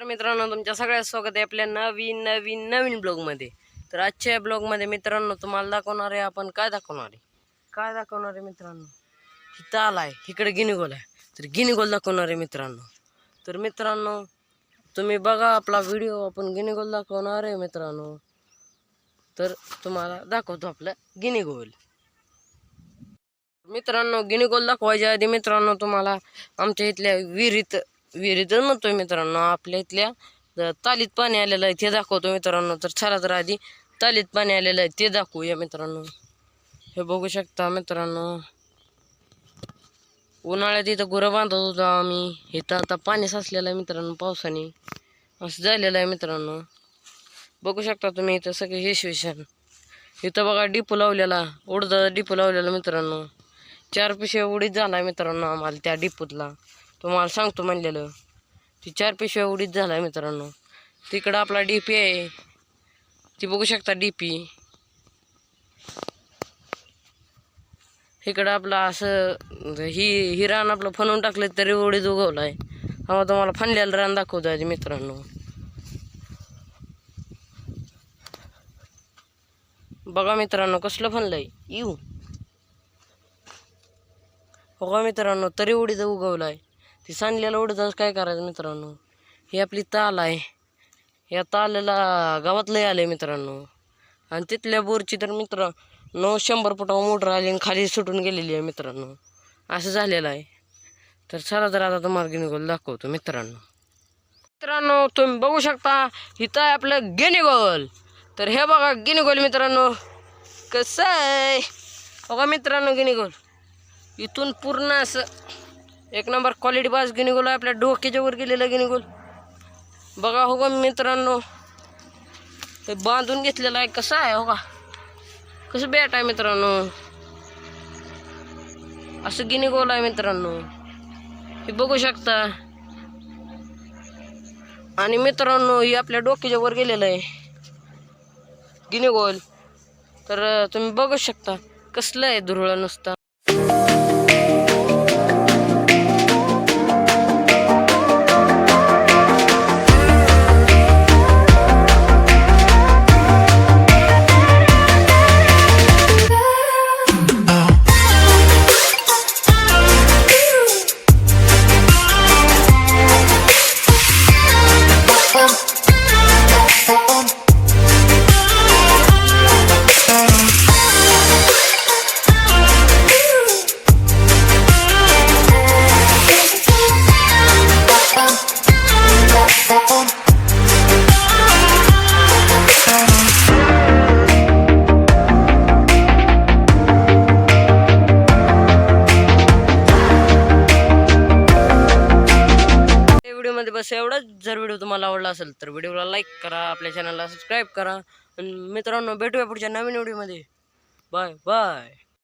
तर मित्रांनो तुमच्या सगळ्यात स्वागत आहे आपल्या नवीन ब्लॉगमध्ये। तर आजच्या ब्लॉगमध्ये मित्रांनो तुम्हाला दाखवणार आहे आपण काय दाखवणार आहे मित्रांनो, ही ताल आहे, इकडे गिनीगोल आहे, तर गिनीगोल दाखवणार आहे मित्रांनो। तर मित्रांनो तुम्ही बघा आपला व्हिडिओ, आपण गिनीगोल दाखवणार आहे मित्रांनो। तर तुम्हाला दाखवतो आपलं गिनीगोल। मित्रांनो गिनीगोल दाखवायच्या आधी मित्रांनो तुम्हाला आमच्या इथल्या विहिरीत म्हणतोय मित्रांनो, आपल्या इथल्या तालीत पाणी आलेलं आहे ते दाखवतो मित्रांनो। तर चला तर आधी तालीत पाणी आलेलं आहे ते दाखवूया मित्रांनो। हे बघू शकता मित्रांनो, उन्हाळ्यात इथं गुरं बांधत होतो आम्ही, इथं आता पाणी साचलेलं आहे मित्रांनो, पावसाने असं झालेलं आहे मित्रांनो। बघू शकता तुम्ही इथं सगळे हिशविशन, इथं बघा डिपो लावलेला, उडदाचा डिपो लावलेला मित्रांनो। 4 पिशव्या उडीद झाला मित्रांनो आम्हाला त्या डिपोतला, तुम्हाला सांगतो म्हणलेलं, ती 4 पिशव्या उडीद झाला मित्रांनो। तिकडं आपला डीपी आहे, ती बघू शकता डीपी। इकडं आपला असं ही रान आपलं फणून टाकलं तरी उडीद उगवलाय। हा तुम्हाला फणलेलं रान दाखवतो आहे मित्रांनो। बघा मित्रांनो कसलं फणलंय येऊ, बघा मित्रांनो तरी उडीद उगवलाय। ती सांडलेलं उडीदच काय करायचं मित्रांनो। ही आपली ताल आहे, या तालाला गावातलं आले मित्रांनो, आणि तिथल्या बोरची तर मित्रांनो 100 फुटावर मोटर आली आणि खाली सुटून गेलेली आहे मित्रांनो, असं झालेलं आहे। तर चला तर आता तुम्हाला गिनीगोल दाखवतो मित्रांनो तुम्ही बघू शकता इथं आहे आपलं गिनीगोल। तर हे बघा गिनीगोल मित्रांनो कसं आहे, बघा मित्रांनो गिनीगोल इथून पूर्ण असं एक नंबर क्वालिटी बाज गिनीगोल आहे, आपल्या डोक्याच्या वर गेलेलं गिनीगोल बघा। हो का मित्रांनो हे बांधून घेतलेलं आहे, कसं आहे हो का, कसं बॅट आहे मित्रांनो, असं गिनीगोल आहे मित्रांनो, हे बघू शकता। आणि मित्रांनो ही आपल्या डोक्याच्या वर गेलेलं आहे गिनीगोल, तर तुम्ही बघू शकता कसलं आहे धुरळा नुसता। व्हिडिओमध्ये बस एवढंच। जर व्हिडिओ तुम्हाला आवडला असेल तर व्हिडिओला लाईक करा, आपल्या चॅनलला सबस्क्राईब करा, आणि मित्रांनो भेटूया पुढच्या नवीन व्हिडिओमध्ये। Bye bye.